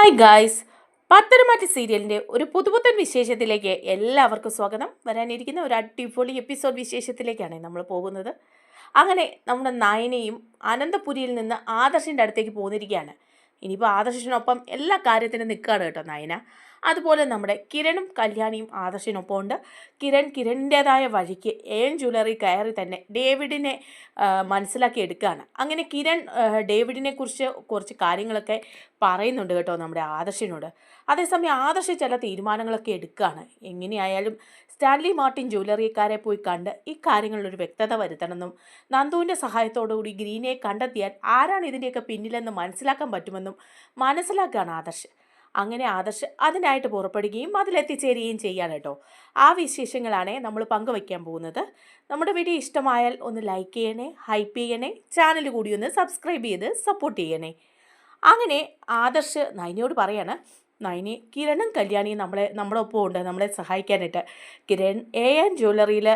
Hi guys, Patharamattu സീരിയലിൻ്റെ ഒരു പുതുപുത്തൻ വിശേഷത്തിലേക്ക് എല്ലാവർക്കും സ്വാഗതം. വരാനിരിക്കുന്ന ഒരു അടിപൊളി എപ്പിസോഡ് വിശേഷത്തിലേക്കാണ് നമ്മൾ പോകുന്നത്. അങ്ങനെ നമ്മുടെ നയനയും അനന്തപുരിയിൽ നിന്ന് ആദർശിൻ്റെ അടുത്തേക്ക് പോന്നിരിക്കുകയാണ്. ഇനിയിപ്പോൾ ആദർശിനൊപ്പം എല്ലാ കാര്യത്തിനും നിൽക്കുകയാണ് കേട്ടോ നയന. അതുപോലെ നമ്മുടെ കിരണും കല്യാണിയും ആദർശിനൊപ്പം ഉണ്ട്. കിരണിൻ്റെതായ വഴിക്ക് ജ്വല്ലറി കയറി തന്നെ ഡേവിഡിനെ മനസ്സിലാക്കി എടുക്കുകയാണ്. അങ്ങനെ കിരൺ ഡേവിഡിനെ കുറിച്ച് കുറച്ച് കാര്യങ്ങളൊക്കെ പറയുന്നുണ്ട് കേട്ടോ നമ്മുടെ ആദർശിനോട്. അതേസമയം ആദർശ് ചില തീരുമാനങ്ങളൊക്കെ എടുക്കുകയാണ്. എങ്ങനെയായാലും സ്റ്റാൻലി മാർട്ടിൻ ജ്വല്ലറിക്കാരെ പോയി കണ്ട് ഈ കാര്യങ്ങളിലൊരു വ്യക്തത വരുത്തണമെന്നും നന്ദുവിൻ്റെ സഹായത്തോടുകൂടി ഗ്രീനെ കണ്ടെത്തിയാൽ ആരാണ് ഇതിൻ്റെയൊക്കെ പിന്നിലെന്ന് മനസ്സിലാക്കാൻ പറ്റുമെന്നും മനസ്സിലാക്കുകയാണ് ആദർശ്. അങ്ങനെ ആദർശ് അതിനായിട്ട് പുറപ്പെടുകയും അതിലെത്തിച്ചേരുകയും ചെയ്യാൻ കേട്ടോ. ആ വിശേഷങ്ങളാണ് നമ്മൾ പങ്കുവയ്ക്കാൻ പോകുന്നത്. നമ്മുടെ വീഡിയോ ഇഷ്ടമായാൽ ഒന്ന് ലൈക്ക് ചെയ്യണേ, ഹൈപ്പ് ചെയ്യണേ, ചാനൽ കൂടി ഒന്ന് സബ്സ്ക്രൈബ് ചെയ്ത് സപ്പോർട്ട് ചെയ്യണേ. അങ്ങനെ ആദർശ് നയനയോട് പറയാണ്, നയനി കിരണും കല്യാണിയും നമ്മുടെ ഒപ്പം ഉണ്ട് നമ്മളെ സഹായിക്കാനായിട്ട്. കിരൺ ജ്വല്ലറിയിൽ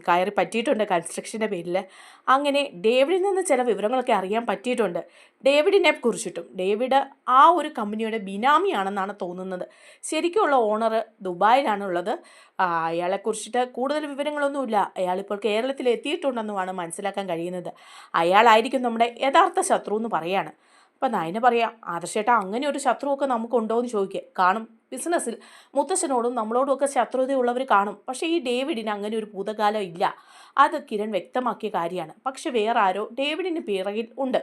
കയറി പറ്റിയിട്ടുണ്ട് കൺസ്ട്രക്ഷൻ്റെ പേരിൽ. അങ്ങനെ ഡേവിഡിൽ നിന്ന് ചില വിവരങ്ങളൊക്കെ അറിയാൻ പറ്റിയിട്ടുണ്ട്. ഡേവിഡിനെ കുറിച്ചിട്ടും ഡേവിഡ് ആ ഒരു കമ്പനിയുടെ ബിനാമിയാണെന്നാണ് തോന്നുന്നത്. ശരിക്കുള്ള ഓണർ ദുബായിലാണുള്ളത്. അയാളെക്കുറിച്ചിട്ട് കൂടുതൽ വിവരങ്ങളൊന്നുമില്ല. അയാളിപ്പോൾ കേരളത്തിൽ എത്തിയിട്ടുണ്ടെന്നുമാണ് മനസ്സിലാക്കാൻ കഴിയുന്നത്. അയാളായിരിക്കും നമ്മുടെ യഥാർത്ഥ ശത്രു എന്ന് പറയാണ്. അപ്പം നയന പറയാം, ആദർശേട്ടാ അങ്ങനെ ഒരു ശത്രുവൊക്കെ നമുക്കുണ്ടോ എന്ന് ചോദിക്കുക. കാണും, ബിസിനസ്സിൽ മുത്തശ്ശനോടും നമ്മളോടുമൊക്കെ ശത്രുതയുള്ളവർ കാണും. പക്ഷേ ഈ ഡേവിഡിന് അങ്ങനെ ഒരു ഭൂതകാലം ഇല്ല. അത് കിരൺ വ്യക്തമാക്കിയ കാര്യമാണ്. പക്ഷെ വേറെ ആരോ ഡേവിഡിന് പിറകിൽ ഉണ്ട്.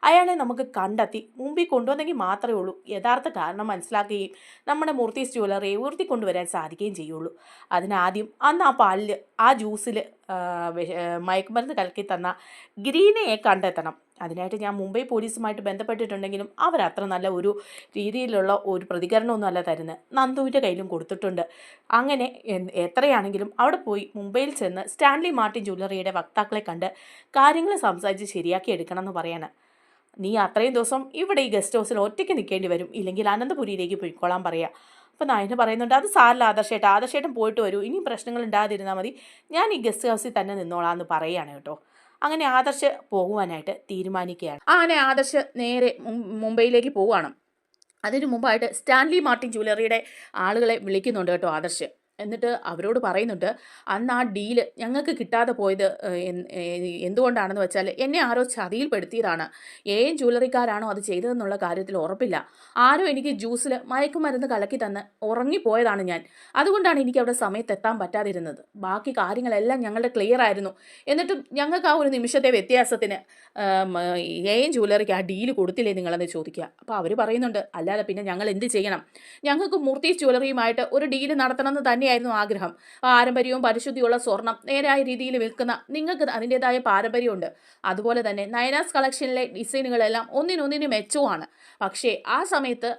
അയാളെ നമുക്ക് കണ്ടെത്തി മുമ്പിൽ കൊണ്ടുവന്നെങ്കിൽ മാത്രമേ ഉള്ളൂ യഥാർത്ഥ കാരണം മനസ്സിലാക്കുകയും നമ്മുടെ മൂർത്തീസ് ജ്വല്ലറിയെ ഉയർത്തിക്കൊണ്ടുവരാൻ സാധിക്കുകയും ചെയ്യുള്ളൂ. അതിനാദ്യം അന്ന് ആ പാലിൽ ആ ജ്യൂസിൽ മയക്കുമരുന്ന് കലക്കി തന്ന ഗ്രീനയെ കണ്ടെത്തണം. അതിനായിട്ട് ഞാൻ മുംബൈ പോലീസുമായിട്ട് ബന്ധപ്പെട്ടിട്ടുണ്ടെങ്കിലും അവരത്ര നല്ല ഒരു രീതിയിലുള്ള ഒരു പ്രതികരണമൊന്നും അല്ല തരുന്നത്. നന്ദുവിൻ്റെ കയ്യിലും കൊടുത്തിട്ടുണ്ട്. അങ്ങനെ എത്രയാണെങ്കിലും അവിടെ പോയി മുംബൈയിൽ ചെന്ന് സ്റ്റാൻലി മാർട്ടിൻ ജ്വല്ലറിയുടെ വക്താക്കളെ കണ്ട് കാര്യങ്ങൾ സംസാരിച്ച് ശരിയാക്കി എടുക്കണം എന്ന് പറയാണ്. നീ അത്രയും ദിവസം ഇവിടെ ഈ ഗസ്റ്റ് ഹൗസിൽ ഒറ്റയ്ക്ക് നിൽക്കേണ്ടി വരും, ഇല്ലെങ്കിൽ അനന്തപുരിയിലേക്ക് പോയിക്കോളാൻ പറയാം. അപ്പോൾ നയന പറയുന്നുണ്ട്, അത് സാറില്ല ആദർശേട്ടൻ പോയിട്ട് വരൂ, ഇനിയും പ്രശ്നങ്ങൾ ഉണ്ടാകാതിരുന്നാൽ മതി, ഞാൻ ഈ ഗസ്റ്റ് ഹൗസിൽ തന്നെ നിന്നോളാം എന്ന് പറയുകയാണ് കേട്ടോ. അങ്ങനെ ആദർശ് പോകുവാനായിട്ട് തീരുമാനിക്കുകയാണ്. അങ്ങനെ ആദർശ് നേരെ മുംബൈയിലേക്ക് പോവുകയാണ്. അതിനു മുമ്പായിട്ട് സ്റ്റാൻലി മാർട്ടിൻ ജ്വല്ലറിയുടെ ആളുകളെ വിളിക്കുന്നുണ്ട് കേട്ടോ ആദർശ്. എന്നിട്ട് അവരോട് പറയുന്നുണ്ട്, അന്ന് ആ ഡീല് ഞങ്ങൾക്ക് കിട്ടാതെ പോയത് എന്തുകൊണ്ടാണെന്ന് വെച്ചാൽ എന്നെ ആരോ ചതിയിൽപ്പെടുത്തിയതാണ്. ജ്വല്ലറിക്കാരാണോ അത് ചെയ്തതെന്നുള്ള കാര്യത്തിൽ ഉറപ്പില്ല. ആരോ എനിക്ക് ജ്യൂസിൽ മയക്കുമരുന്ന് കലക്കി തന്ന് ഉറങ്ങിപ്പോയതാണ് ഞാൻ. അതുകൊണ്ടാണ് എനിക്ക് അവിടെ സമയത്ത് എത്താൻ പറ്റാതിരുന്നത്. ബാക്കി കാര്യങ്ങളെല്ലാം ഞങ്ങളുടെ ക്ലിയർ ആയിരുന്നു. എന്നിട്ടും ഞങ്ങൾക്ക് ആ ഒരു നിമിഷത്തെ വ്യത്യാസത്തിന് ജ്വല്ലറിക്ക് ആ ഡീല് കൊടുത്തില്ലേ നിങ്ങളെന്ന് ചോദിക്കുക. അപ്പോൾ അവർ പറയുന്നുണ്ട്, അല്ലാതെ പിന്നെ ഞങ്ങൾ എന്ത് ചെയ്യണം? ഞങ്ങൾക്ക് മൂർത്തീസ് ജ്വല്ലറിയുമായിട്ട് ഒരു ഡീല് നടത്തണമെന്ന് തന്നെയായിരുന്നു ആഗ്രഹം. പാരമ്പര്യവും പരിശുദ്ധിയുള്ള സ്വർണം നേരായ രീതിയിൽ വിൽക്കുന്ന നിങ്ങൾക്ക് അതിൻ്റെതായ പാരമ്പര്യമുണ്ട്. അതുപോലെ തന്നെ നയനാസ് കളക്ഷനിലെ ഡിസൈനുകളെല്ലാം ഒന്നിനൊന്നിന് മെച്ചവുമാണ്. പക്ഷേ ആ സമയത്ത്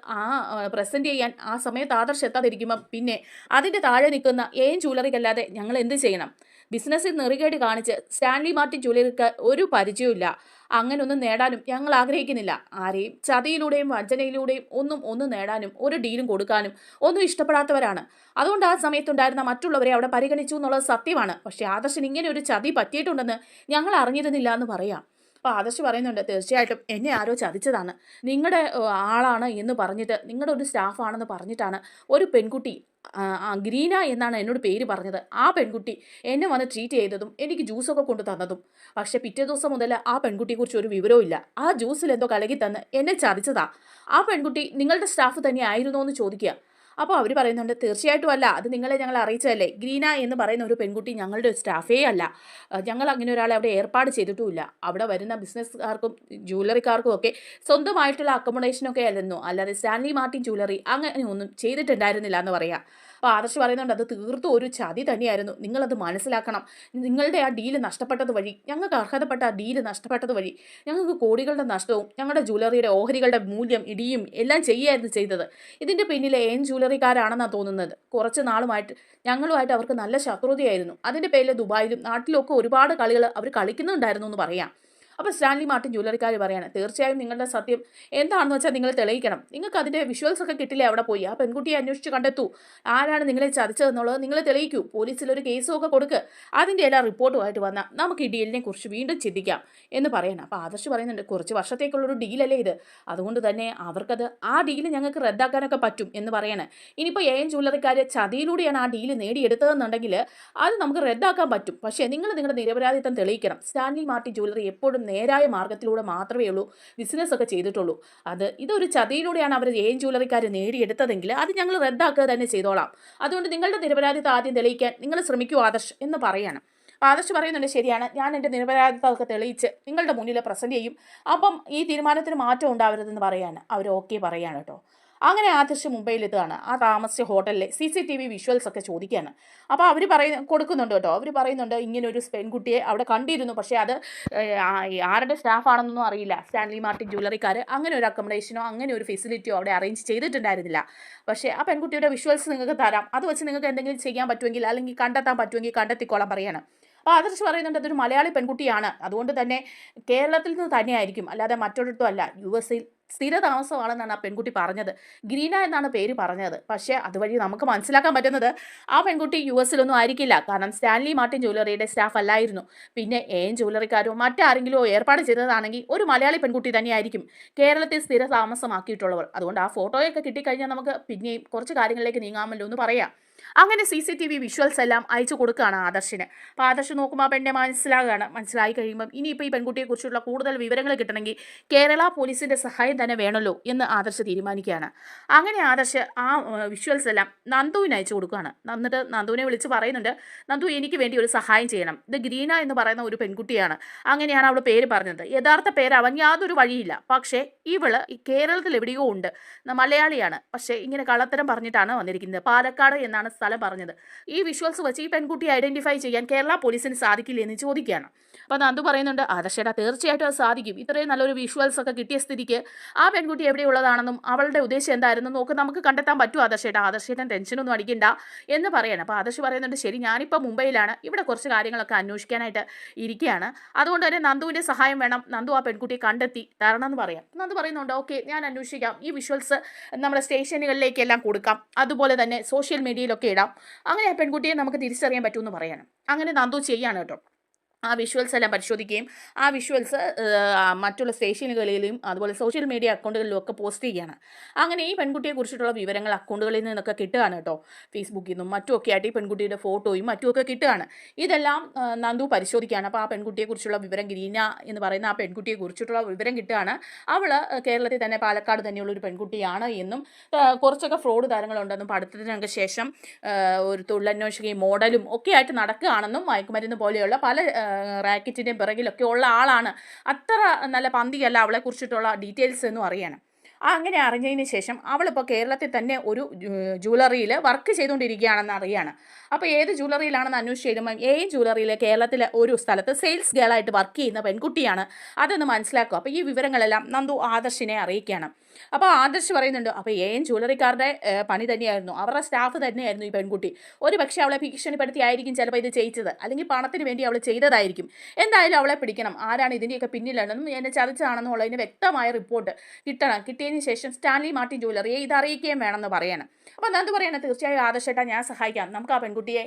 പ്രസൻറ്റ് ചെയ്യാൻ ആ സമയത്ത് ആദർശ് എത്താതിരിക്കുമ്പം പിന്നെ അതിൻ്റെ താഴെ നിൽക്കുന്ന ജ്വല്ലറിക്കല്ലാതെ ഞങ്ങൾ എന്ത് ചെയ്യണം? ബിസിനസ്സിൽ നെറുകേട് കാണിച്ച് സ്റ്റാൻലി മാർട്ടിൻ ജ്വല്ലറിക്ക് ഒരു പരിചയമില്ല. അങ്ങനൊന്നും നേടാനും ഞങ്ങൾ ആഗ്രഹിക്കുന്നില്ല. ആരെയും ചതിയിലൂടെയും വഞ്ചനയിലൂടെയും ഒന്നും നേടാനും ഒരു ഡീലും കൊടുക്കാനും ഒന്നും ഇഷ്ടപ്പെടാത്തവരാണ്. അതുകൊണ്ട് ആ സമയത്തുണ്ടായിരുന്ന മറ്റുള്ളവരെ അവിടെ പരിഗണിച്ചു എന്നുള്ളത് സത്യമാണ്. പക്ഷേ ആദർശന് ഇങ്ങനെ ഒരു ചതി പറ്റിയിട്ടുണ്ടെന്ന് ഞങ്ങൾ അറിഞ്ഞിരുന്നില്ല എന്ന് പറയാം. അപ്പോൾ ആദർശ് പറയുന്നുണ്ട്, തീർച്ചയായിട്ടും എന്നെ ആരോ ചതിച്ചതാണ്. നിങ്ങളുടെ ആളാണ് എന്ന് പറഞ്ഞിട്ട്, നിങ്ങളുടെ ഒരു സ്റ്റാഫാണെന്ന് പറഞ്ഞിട്ടാണ് ഒരു പെൺകുട്ടി, ഗ്രീന എന്നാണ് എന്നോട് പേര് പറഞ്ഞത്, ആ പെൺകുട്ടി എന്നെ വന്ന് ട്രീറ്റ് ചെയ്തതും എനിക്ക് ജ്യൂസൊക്കെ കൊണ്ട് തന്നതും. പക്ഷേ പിറ്റേ ദിവസം മുതൽ ആ പെൺകുട്ടിയെക്കുറിച്ച് ഒരു വിവരവും ഇല്ല. ആ ജ്യൂസിൽ എന്തോ കലകി തന്ന് എന്നെ ചതിച്ചതാ. ആ പെൺകുട്ടി നിങ്ങളുടെ സ്റ്റാഫ് തന്നെ ആയിരുന്നോ എന്ന് ചോദിക്കുക. അപ്പോൾ അവർ പറയുന്നുണ്ട്, തീർച്ചയായിട്ടും അല്ല, അത് ഞങ്ങൾ അറിയിച്ചതല്ലേ. ഗ്രീന എന്ന് പറയുന്ന ഒരു പെൺകുട്ടി ഞങ്ങളുടെ സ്റ്റാഫേ അല്ല. ഞങ്ങൾ അങ്ങനെ ഒരാളെ അവിടെ ഏർപ്പാട് ചെയ്തിട്ടുമില്ല. അവിടെ വരുന്ന ബിസിനസ്സുകാർക്കും ജ്വല്ലറിക്കാർക്കും ഒക്കെ സ്വന്തമായിട്ടുള്ള അക്കോമഡേഷനൊക്കെ ആയിരുന്നു, അല്ലാതെ സ്റ്റാൻലി മാർട്ടിൻ ജ്വല്ലറി അങ്ങനെ ഒന്നും ചെയ്തിട്ടുണ്ടായിരുന്നില്ല എന്ന് പറയാം. അപ്പോൾ ആദർശ് പറയുന്നുണ്ട്, അത് തീർത്തും ഒരു ചതി തന്നെയായിരുന്നു. നിങ്ങളത് മനസ്സിലാക്കണം. നിങ്ങളുടെ ആ ഡീല് നഷ്ടപ്പെട്ടത് വഴി, ഞങ്ങൾക്ക് അർഹതപ്പെട്ട ആ ഡീല് നഷ്ടപ്പെട്ടത് വഴി ഞങ്ങൾക്ക് കോടികളുടെ നഷ്ടവും ഞങ്ങളുടെ ജ്വല്ലറിയുടെ ഓഹരികളുടെ മൂല്യം ഇടിയും എല്ലാം ചെയ്യായിരുന്നു ചെയ്തത്. ഇതിൻ്റെ പിന്നിലെ ജ്വല്ലറിക്കാരാണെന്നാണ് തോന്നുന്നത്. കുറച്ച് നാളുമായിട്ട് ഞങ്ങളുമായിട്ട് അവർക്ക് നല്ല ശത്രുതയായിരുന്നു. അതിൻ്റെ പേരിൽ ദുബായിലും നാട്ടിലൊക്കെ ഒരുപാട് കളികൾ അവർ കളിക്കുന്നുണ്ടായിരുന്നു എന്ന് പറയാം. അപ്പോൾ സ്റ്റാൻലി മാർട്ടിൻ ജ്വല്ലറിക്കാർ പറയാണ്, തീർച്ചയായും നിങ്ങളുടെ സത്യം എന്താണെന്ന് വെച്ചാൽ നിങ്ങൾ തെളിയിക്കണം. നിങ്ങൾക്ക് അതിൻ്റെ വിഷ്വൽസ് ഒക്കെ കിട്ടില്ലേ അവിടെ പോയി? ആ പെൺകുട്ടിയെ അന്വേഷിച്ച് കണ്ടെത്തൂ. ആരാണ് നിങ്ങളെ ചതിച്ചതെന്നുള്ളത് നിങ്ങൾ തെളിയിക്കൂ. പോലീസിലൊരു കേസും ഒക്കെ കൊടുക്കുക. അതിൻ്റെ എല്ലാ റിപ്പോർട്ടുമായിട്ട് വന്നാൽ നമുക്ക് ഈ ഡീലിനെ കുറിച്ച് വീണ്ടും ചിന്തിക്കാം എന്ന് പറയണം. അപ്പോൾ ആദർശ് പറയുന്നുണ്ട്, കുറച്ച് വർഷത്തേക്കുള്ളൊരു ഡീലല്ലേ ഇത്, അതുകൊണ്ട് തന്നെ അവർക്കത് ആ ഡീല് ഞങ്ങൾക്ക് റദ്ദാക്കാനൊക്കെ പറ്റും എന്ന് പറയണേ. ഇനിയിപ്പോൾ AM ജ്വല്ലറിക്കാർ ചതിയിലൂടെയാണ് ആ ഡീല് നേടിയെടുത്തതെന്നുണ്ടെങ്കിൽ അത് നമുക്ക് റദ്ദാക്കാൻ പറ്റും. പക്ഷേ നിങ്ങൾ നിങ്ങളുടെ നിരപരാധിത്വം തെളിയിക്കണം. സ്റ്റാൻലി മാർട്ടിൻ ജ്വല്ലറി എപ്പോഴും നേരായ മാർഗത്തിലൂടെ മാത്രമേ ഉള്ളൂ ബിസിനസ് ഒക്കെ ചെയ്തിട്ടുള്ളൂ. ഇതൊരു ചതിയിലൂടെയാണ് അവർ AM ജ്വല്ലറിക്കാർ നേടിയെടുത്തതെങ്കിൽ അത് ഞങ്ങൾ റദ്ദാക്കുക തന്നെ ചെയ്തോളാം. അതുകൊണ്ട് നിങ്ങളുടെ നിരപരാധിത്വം ആദ്യം തെളിയിക്കാൻ നിങ്ങൾ ശ്രമിക്കൂ ആദർശ് എന്ന് പറയണം. അപ്പോൾ ആദർശ് പറയുന്നുണ്ട്, ശരിയാണ്, ഞാൻ എൻ്റെ നിരപരാധിത്വമൊക്കെ തെളിയിച്ച് നിങ്ങളുടെ മുന്നിൽ പ്രസൻറ്റ് ചെയ്യും. അപ്പം ഈ തീരുമാനത്തിന് മാറ്റം ഉണ്ടാവരുതെന്ന് പറയാണ്. അവർ ഓക്കെ പറയാണ് കേട്ടോ. അങ്ങനെ ആദർശ് മുംബൈയിലെത്തുകയാണ്. ആ താമസിച്ച ഹോട്ടലിലെ CCTV വിഷ്വൽസ് ഒക്കെ ചോദിക്കുകയാണ്. അപ്പോൾ അവർ കൊടുക്കുന്നുണ്ട് കേട്ടോ. അവർ പറയുന്നുണ്ട്, ഇങ്ങനെ ഒരു പെൺകുട്ടിയെ അവിടെ കണ്ടിരുന്നു, പക്ഷേ അത് ആരുടെ സ്റ്റാഫാണെന്നൊന്നും അറിയില്ല. സ്റ്റാൻലി മാർട്ടിൻ ജ്വല്ലറിക്കാർ അങ്ങനെ ഒരു അക്കോമഡേഷനോ അങ്ങനെ ഒരു ഫെസിലിറ്റിയോ അവിടെ അറേഞ്ച് ചെയ്തിട്ടുണ്ടായിരുന്നില്ല. പക്ഷേ ആ പെൺകുട്ടിയുടെ വിഷ്വൽസ് നിങ്ങൾക്ക് തരാം, അത് വെച്ച് നിങ്ങൾക്ക് എന്തെങ്കിലും ചെയ്യാൻ പറ്റുമെങ്കിൽ അല്ലെങ്കിൽ കണ്ടെത്താൻ പറ്റുമെങ്കിൽ കണ്ടെത്തിക്കോളാൻ പറയാണ്. അപ്പോൾ ആദർശ് പറയുന്നുണ്ട്, അതൊരു മലയാളി പെൺകുട്ടിയാണ്, അതുകൊണ്ട് തന്നെ കേരളത്തിൽ നിന്ന് തന്നെയായിരിക്കും, അല്ലാതെ മറ്റൊരിടത്തും അല്ല, US-ൽ സ്ഥിര താമസമാണെന്നാണ് ആ പെൺകുട്ടി പറഞ്ഞത്. ഗ്രീന എന്നാണ് പേര് പറഞ്ഞത്. പക്ഷേ അതുവഴി നമുക്ക് മനസ്സിലാക്കാൻ പറ്റുന്നത് ആ പെൺകുട്ടി US-ലൊന്നും ആയിരിക്കില്ല. കാരണം സ്റ്റാൻലി മാർട്ടിൻ ജ്വല്ലറിയുടെ സ്റ്റാഫ് അല്ലായിരുന്നു. പിന്നെ AM ജ്വല്ലറിക്കാരോ മറ്റാരെങ്കിലോ ഏർപ്പാട് ചെയ്തതാണെങ്കിൽ ഒരു മലയാളി പെൺകുട്ടി തന്നെയായിരിക്കും കേരളത്തിൽ സ്ഥിര താമസമാക്കിയിട്ടുള്ളവർ. അതുകൊണ്ട് ആ ഫോട്ടോയൊക്കെ കിട്ടിക്കഴിഞ്ഞാൽ നമുക്ക് പിന്നെയും കുറച്ച് കാര്യങ്ങളിലേക്ക് നീങ്ങാമല്ലോ എന്ന് പറയാം. അങ്ങനെ CCTV വിഷ്വൽസ് എല്ലാം അയച്ചു കൊടുക്കുകയാണ് ആദർശിന്. അപ്പോൾ ആദർശ് നോക്കുമ്പോൾ ആ പെണ്ണെ മനസ്സിലായി കഴിയുമ്പം ഇനിയിപ്പോൾ ഈ പെൺകുട്ടിയെക്കുറിച്ചുള്ള കൂടുതൽ വിവരങ്ങൾ കിട്ടണമെങ്കിൽ കേരള പോലീസിൻ്റെ സഹായം തന്നെ വേണമല്ലോ എന്ന് ആദർശ് തീരുമാനിക്കുകയാണ്. അങ്ങനെ ആദർശ് ആ വിഷ്വൽസ് എല്ലാം നന്ദുവിന് അയച്ചു കൊടുക്കുകയാണ്. എന്നിട്ട് നന്ദുവിനെ വിളിച്ച് പറയുന്നുണ്ട്, നന്ദു എനിക്ക് വേണ്ടി ഒരു സഹായം ചെയ്യണം. ഇത് ഗ്രീന എന്ന് പറയുന്ന ഒരു പെൺകുട്ടിയാണ്, അങ്ങനെയാണ് അവൾ പേര് പറഞ്ഞത്. യഥാർത്ഥ പേരാവാൻ യാതൊരു വഴിയില്ല. പക്ഷേ ഇവള് കേരളത്തിൽ എവിടെയോ ഉണ്ട്, മലയാളിയാണ്, പക്ഷേ ഇങ്ങനെ കള്ളത്തരം പറഞ്ഞിട്ടാണ് വന്നിരിക്കുന്നത്. പാലക്കാട് എന്നാണ് സ്ഥലം പറഞ്ഞത്. ഈ വിഷ്വൽസ് വെച്ച് ഈ പെൺകുട്ടിയെ ഐഡന്റിഫൈ ചെയ്യാൻ കേരള പോലീസിന് സാധിക്കില്ല എന്ന് ചോദിക്കുകയാണ്. അപ്പോൾ നന്ദു പറയുന്നുണ്ട്, ആദർശേട്ടാ തീർച്ചയായിട്ടും അത് സാധിക്കും. ഇത്രയും നല്ലൊരു വിഷ്വൽസ് ഒക്കെ കിട്ടിയ സ്ഥിതിക്ക് ആ പെൺകുട്ടി എവിടെയുള്ളതാണെന്നും അവളുടെ ഉദ്ദേശം എന്തായിരുന്നു നമുക്ക് കണ്ടെത്താൻ പറ്റും ആദർശേട്ടാ. ആദർശേട്ടൻ ടെൻഷനൊന്നും അടിക്കണ്ട എന്ന് പറയണം. അപ്പോൾ ആദർശ് പറയുന്നുണ്ട്, ശരി, ഞാനിപ്പോൾ മുംബൈയിലാണ്, ഇവിടെ കുറച്ച് കാര്യങ്ങളൊക്കെ അന്വേഷിക്കാനായിട്ട് ഇരിക്കുകയാണ്, അതുകൊണ്ട് തന്നെ നന്ദുവിൻ്റെ സഹായം വേണം. നന്ദു ആ പെൺകുട്ടിയെ കണ്ടെത്തി തരണം എന്ന് പറയാം. നന്ദു പറയുന്നുണ്ട്, ഓക്കെ, ഞാൻ അന്വേഷിക്കാം. ഈ വിഷ്വൽസ് നമ്മുടെ സ്റ്റേഷനുകളിലേക്കെല്ലാം കൊടുക്കാം, അതുപോലെ തന്നെ സോഷ്യൽ മീഡിയയിലൊക്കെ ഇടാം. അങ്ങനെ ആ പെൺകുട്ടിയെ നമുക്ക് തിരിച്ചറിയാൻ പറ്റുമെന്ന് പറയണം. അങ്ങനെ നന്ദു ചെയ്യാണ് കേട്ടോ. ആ വിഷ്വൽസ് എല്ലാം പരിശോധിക്കുകയും ആ വിഷ്വൽസ് മറ്റുള്ള സ്റ്റേഷനുകളിലും അതുപോലെ സോഷ്യൽ മീഡിയ അക്കൗണ്ടുകളിലും ഒക്കെ പോസ്റ്റ് ചെയ്യുകയാണ്. അങ്ങനെ ഈ പെൺകുട്ടിയെക്കുറിച്ചിട്ടുള്ള വിവരങ്ങൾ അക്കൗണ്ടുകളിൽ നിന്നൊക്കെ കിട്ടുകയാണ് കേട്ടോ. ഫേസ്ബുക്കിൽ നിന്നും മറ്റുമൊക്കെ ആയിട്ട് ഈ പെൺകുട്ടിയുടെ ഫോട്ടോയും മറ്റുമൊക്കെ കിട്ടുകയാണ്. ഇതെല്ലാം നന്ദു പരിശോധിക്കുകയാണ്. അപ്പോൾ ആ പെൺകുട്ടിയെക്കുറിച്ചുള്ള വിവരം, ഗ്രീന എന്ന് പറയുന്ന ആ പെൺകുട്ടിയെക്കുറിച്ചിട്ടുള്ള വിവരം കിട്ടുകയാണ്. അവൾ കേരളത്തിൽ തന്നെ പാലക്കാട് തന്നെയുള്ളൊരു പെൺകുട്ടിയാണ് എന്നും കുറച്ചൊക്കെ ഫ്രോഡ് താരങ്ങളുണ്ടെന്നും പഠിത്തത്തിനൊക്കെ ശേഷം ഒരു തൊഴിലന്വേഷകയും മോഡലും ഒക്കെ ആയിട്ട് നടക്കുകയാണെന്നും മയക്കുമരുന്ന് പോലെയുള്ള പല റാക്കറ്റിൻ്റെയും പിറകിലൊക്കെ ഉള്ള ആളാണ്. അത്ര നല്ല പന്തിയല്ല അവളെക്കുറിച്ചിട്ടുള്ള ഡീറ്റെയിൽസ് എന്നും അറിയണം. അങ്ങനെ അറിഞ്ഞതിന് ശേഷം അവളിപ്പോൾ കേരളത്തിൽ തന്നെ ഒരു ജ്വല്ലറിയിൽ വർക്ക് ചെയ്തുകൊണ്ടിരിക്കുകയാണെന്ന് അറിയാണ്. അപ്പോൾ ഏത് ജ്വല്ലറിയിലാണെന്ന് അന്വേഷിച്ച് കഴിയുമ്പോൾ ജ്വല്ലറിയിൽ കേരളത്തിലെ ഒരു സ്ഥലത്ത് സെയിൽസ് ഗേളായിട്ട് വർക്ക് ചെയ്യുന്ന പെൺകുട്ടിയാണ് അതെന്ന് മനസ്സിലാക്കുക. അപ്പോൾ ഈ വിവരങ്ങളെല്ലാം നന്ദു ആദർശിനെ അറിയിക്കുകയാണ്. അപ്പോൾ ആദർശ് പറയുന്നുണ്ട്, അപ്പോൾ ജ്വല്ലറിക്കാരുടെ പണി തന്നെയായിരുന്നു, അവരുടെ സ്റ്റാഫ് തന്നെയായിരുന്നു ഈ പെൺകുട്ടി. ഒരു പക്ഷേ അവളെ ഭീഷണിപ്പെടുത്തിയായിരിക്കും ചിലപ്പോൾ ഇത് ചെയ്യിച്ചത്, അല്ലെങ്കിൽ പണത്തിന് വേണ്ടി അവൾ ചെയ്തതായിരിക്കും. എന്തായാലും അവളെ പിടിക്കണം, ആരാണ് ഇതിൻ്റെയൊക്കെ പിന്നിലുണ്ടെന്നും എന്നെ ചതിച്ചാണെന്നുള്ളതിന് വ്യക്തമായ റിപ്പോർട്ട് കിട്ടിയതിന് ശേഷം സ്റ്റാൻലി മാർട്ടിൻ ജ്വല്ലറിയെ ഇത് അറിയിക്കുകയും വേണമെന്ന് പറയണം. അപ്പോൾ എന്താ പറയണം, തീർച്ചയായും ആദർശേട്ടാ ഞാൻ സഹായിക്കാം, നമുക്ക് ആ പെൺകുട്ടിയെ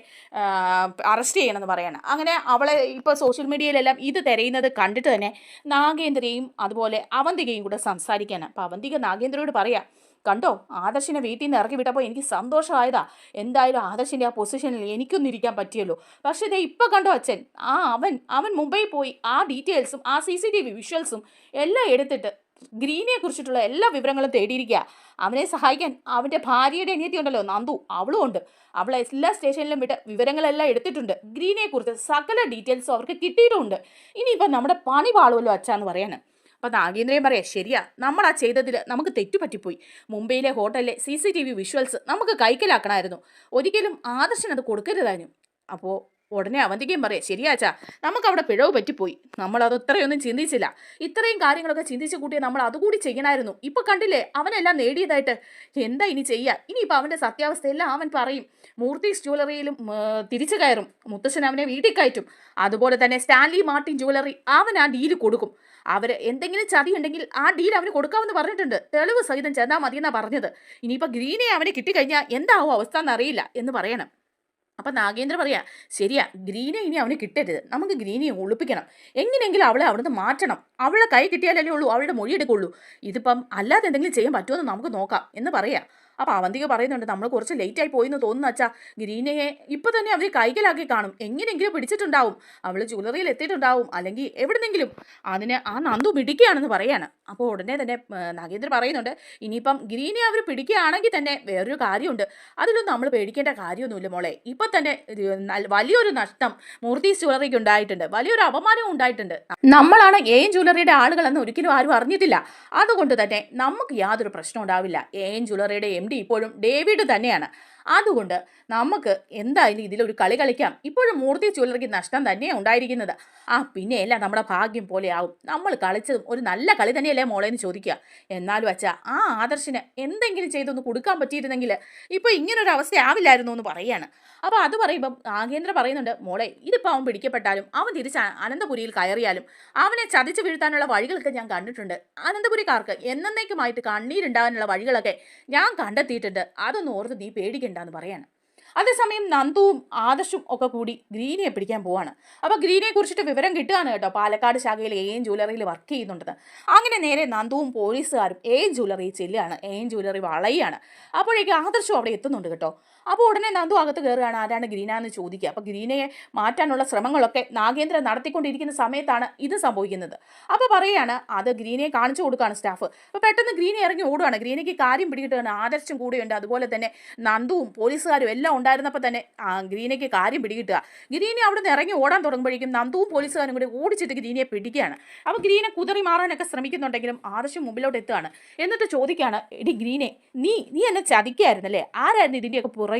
അറസ്റ്റ് ചെയ്യണമെന്ന് പറയണം. അങ്ങനെ അവളെ ഇപ്പോൾ സോഷ്യൽ മീഡിയയിലെല്ലാം ഇത് തിരയുന്നത് കണ്ടിട്ട് തന്നെ നാഗേന്ദ്രയും അതുപോലെ അവന്തികയും കൂടെ സംസാരിക്കാനാണ്. അപ്പോൾ അവന്തിക നാഗേന്ദ്രയോട് പറയാം, കണ്ടോ, ആദർശിനെ വീട്ടിൽ നിന്ന് ഇറക്കി വിട്ടപ്പോൾ എനിക്ക് സന്തോഷമായതാ. എന്തായാലും ആദർശിൻ്റെ ആ പൊസിഷനിൽ എനിക്കൊന്നും ഇരിക്കാൻ പറ്റിയല്ലോ. പക്ഷേ ഇതേ ഇപ്പോൾ കണ്ടോ അച്ഛൻ, അവൻ മുംബൈയിൽ പോയി ആ ഡീറ്റെയിൽസും ആ CCTV വിഷ്വൽസും എല്ലാം എടുത്തിട്ട് ഗ്രീനെ കുറിച്ചിട്ടുള്ള എല്ലാ വിവരങ്ങളും തേടിയിരിക്കുക. അവനെ സഹായിക്കാൻ അവൻ്റെ ഭാര്യയുടെ അനിയത്തി ഉണ്ടല്ലോ നന്ദു, അവളും ഉണ്ട്. അവളെ എല്ലാ സ്റ്റേഷനിലും വിട്ട് വിവരങ്ങളെല്ലാം എടുത്തിട്ടുണ്ട്. ഗ്രീനെക്കുറിച്ച് സകല ഡീറ്റെയിൽസും അവർക്ക് കിട്ടിയിട്ടുമുണ്ട്. ഇനിയിപ്പോൾ നമ്മുടെ പണി പാളുമല്ലോ അച്ഛാന്ന് പറയാണ്. അപ്പോൾ നാഗേന്ദ്രയും പറയാം, ശരിയാ, നമ്മൾ ആ ചെയ്തതിൽ നമുക്ക് തെറ്റുപറ്റിപ്പോയി. മുംബൈയിലെ ഹോട്ടലിലെ CCTV വിഷ്വൽസ് നമുക്ക് കൈക്കലാക്കണമായിരുന്നു. ഒരിക്കലും ആദർശന് അത് കൊടുക്കരുതാനും. അപ്പോൾ ഉടനെ അവന്തികയും പറയാം, ശരിയാച്ചാ, നമുക്കവിടെ പിഴവ് പറ്റിപ്പോയി, നമ്മളത് ഇത്രയൊന്നും ചിന്തിച്ചില്ല, ഇത്രയും കാര്യങ്ങളൊക്കെ ചിന്തിച്ച് കൂട്ടിയ നമ്മൾ അതുകൂടി ചെയ്യണമായിരുന്നു. ഇപ്പൊ കണ്ടില്ലേ അവനെല്ലാം നേടിയതായിട്ട്, എന്താ ഇനി ചെയ്യുക? ഇനിയിപ്പോൾ അവൻ്റെ സത്യാവസ്ഥയെല്ലാം അവൻ പറയും. മൂർത്തീസ് ജ്വല്ലറിയിലും തിരിച്ചു കയറും, മുത്തശ്ശൻ അവനെ വീട്ടിൽ കയറ്റും. അതുപോലെ തന്നെ സ്റ്റാൻലി മാർട്ടിൻ ജ്വല്ലറി അവൻ ആ ഡീല് കൊടുക്കും. അവർ എന്തെങ്കിലും ചതി ഉണ്ടെങ്കിൽ ആ ഡീൽ അവന് കൊടുക്കാമെന്ന് പറഞ്ഞിട്ടുണ്ട്. തെളിവ് സഹിതം ചെന്നാൽ മതിയെന്നാണ് പറഞ്ഞത്. ഇനിയിപ്പോൾ ഗ്രീനെ അവനെ കിട്ടിക്കഴിഞ്ഞാൽ എന്താവും അവസ്ഥ എന്നറിയില്ല എന്ന് പറയണം. അപ്പം നാഗേന്ദ്ര പറയാ, ശരിയാ, ഗ്രീനെ ഇനി അവന് കിട്ടരുത്, നമുക്ക് ഗ്രീനെ ഒളിപ്പിക്കണം, എങ്ങനെയെങ്കിലും അവളെ അവിടുന്ന് മാറ്റണം. അവളെ കൈ കിട്ടിയാലല്ലേ ഉള്ളൂ അവളുടെ മൊഴി എടുക്കുള്ളൂ. ഇതിപ്പം അല്ലാതെ എന്തെങ്കിലും ചെയ്യാൻ പറ്റുമെന്ന് നമുക്ക് നോക്കാം എന്ന് പറയാം. അപ്പം അവന്തിക പറയുന്നുണ്ട്, നമ്മൾ കുറച്ച് ലേറ്റായി പോയെന്ന് തോന്നുന്നു അച്ഛാ, ഗ്രീനയെ ഇപ്പം തന്നെ അവർ കൈകലാക്കി കാണും, എങ്ങനെയെങ്കിലും പിടിച്ചിട്ടുണ്ടാവും, അവൾ ജ്വല്ലറിയിൽ എത്തിയിട്ടുണ്ടാവും, അല്ലെങ്കിൽ എവിടുന്നെങ്കിലും. അതിന് ആ നന്ദു പിടിക്കുകയാണെന്ന് പറയാണ്. അപ്പോൾ ഉടനെ തന്നെ നാഗേന്ദ്ര പറയുന്നുണ്ട്, ഇനിയിപ്പം ഗ്രീനെ അവർ പിടിക്കുകയാണെങ്കിൽ തന്നെ വേറൊരു കാര്യമുണ്ട്, അതിലൊന്നും നമ്മൾ പേടിക്കേണ്ട കാര്യമൊന്നുമില്ല മോളെ. ഇപ്പം തന്നെ വലിയൊരു നഷ്ടം മൂർത്തീസ് ജ്വല്ലറിക്ക് ഉണ്ടായിട്ടുണ്ട്, വലിയൊരു അപമാനവും ഉണ്ടായിട്ടുണ്ട്. നമ്മളാണ് എൻ ജ്വല്ലറിയുടെ ആളുകളെന്ന് ഒരിക്കലും ആരും അറിഞ്ഞിട്ടില്ല. അതുകൊണ്ട് തന്നെ നമുക്ക് യാതൊരു പ്രശ്നം ഉണ്ടാവില്ല. എൻ ജ്വല്ലറിയുടെ MD ഇപ്പോഴും ഡേവിഡ് തന്നെയാണ്. അതുകൊണ്ട് നമുക്ക് എന്തായാലും ഇതിലൊരു കളി കളിക്കാം. ഇപ്പോഴും മൂർത്തി ജ്വല്ലറിക്ക് നഷ്ടം തന്നെയാണ് ഉണ്ടായിരിക്കുന്നത്. പിന്നെ എല്ലാം നമ്മുടെ ഭാഗ്യം പോലെ ആവും. നമ്മൾ കളിച്ചതും ഒരു നല്ല കളി തന്നെയല്ലേ മോളെ എന്ന് ചോദിക്കുക. എന്നാലും അച്ഛാ, ആ ആദർശിന് എന്തെങ്കിലും ചെയ്തൊന്ന് കൊടുക്കാൻ പറ്റിയിരുന്നെങ്കിൽ ഇപ്പോൾ ഇങ്ങനൊരു അവസ്ഥ ആവില്ലായിരുന്നു എന്ന് പറയാണ്. അപ്പോൾ അത് പറയുമ്പം നാഗേന്ദ്ര പറയുന്നുണ്ട്, മോളെ, ഇതിപ്പോൾ അവൻ പിടിക്കപ്പെട്ടാലും അവൻ തിരിച്ച് അനന്തപുരിയിൽ കയറിയാലും അവനെ ചതിച്ച് വീഴ്ത്താനുള്ള വഴികളൊക്കെ ഞാൻ കണ്ടിട്ടുണ്ട്. അനന്തപുരിക്കാർക്ക് എന്നേക്കുമായിട്ട് കണ്ണീരുണ്ടാകാനുള്ള വഴികളൊക്കെ ഞാൻ കണ്ടെത്തിയിട്ടുണ്ട്. അതൊന്നും ഓർത്ത് നീ പേടിക്കണ്ടെന്ന് പറയാണ്. അതേസമയം നന്ദുവും ആദർശും ഒക്കെ കൂടി ഗ്രീനയെ പിടിക്കാൻ പോവാണ്. അപ്പോൾ ഗ്രീനയെ കുറിച്ചിട്ട് വിവരം കിട്ടുകയാണ് കേട്ടോ, പാലക്കാട് ശാഖയിൽ എൻ ജ്വല്ലറിയിൽ വർക്ക് ചെയ്യുന്നുണ്ടെന്ന്. അങ്ങനെ നേരെ നന്ദുവും പോലീസുകാരും എൻ ജ്വല്ലറിയിൽ ചെല്ലുകയാണ്. എൻ ജ്വല്ലറി വളയാണ്. അപ്പോഴേക്കും ആദർശും അവിടെ എത്തുന്നുണ്ട് കേട്ടോ. അപ്പോൾ ഉടനെ നന്ദു അകത്ത് കയറുകയാണ്. ആരാണ് ഗ്രീന എന്ന് ചോദിക്കുക. അപ്പോൾ ഗ്രീനയെ മാറ്റാനുള്ള ശ്രമങ്ങളൊക്കെ നാഗേന്ദ്രൻ നടത്തിക്കൊണ്ടിരിക്കുന്ന സമയത്താണ് ഇത് സംഭവിക്കുന്നത്. അപ്പോൾ പറയുകയാണ്, അത് ഗ്രീനയെ കാണിച്ചു കൊടുക്കുകയാണ് സ്റ്റാഫ്. അപ്പോൾ പെട്ടെന്ന് ഗ്രീന ഇറങ്ങി ഓടുകയാണ്. ഗ്രീനയ്ക്ക് കാര്യം പിടികിട്ടുകയാണ്. ആദർശം കൂടെയുണ്ട്, അതുപോലെ തന്നെ നന്ദുവും പോലീസുകാരും എല്ലാം ഉണ്ടായിരുന്നപ്പോൾ തന്നെ ഗ്രീനയ്ക്ക് കാര്യം പിടികിട്ടുക. ഗ്രീനെ അവിടെ നിന്ന് ഇറങ്ങി ഓടാൻ തുടങ്ങുമ്പോഴേക്കും നന്ദുവും പോലീസുകാരും കൂടി ഓടിച്ചിട്ട് ഗ്രീനയെ പിടിക്കുകയാണ്. അപ്പോൾ ഗ്രീന കുതറി മാറാനൊക്കെ ശ്രമിക്കുന്നുണ്ടെങ്കിലും ആദർശം മുമ്പിലോട്ട് എത്തുകയാണ്. എന്നിട്ട് ചോദിക്കുകയാണ്, എടി ഗ്രീനെ, നീ എന്നെ ചതിക്കായിരുന്നല്ലേ? ആരായിരുന്നു ഇതിൻ്റെയൊക്കെ പുറകിൽ?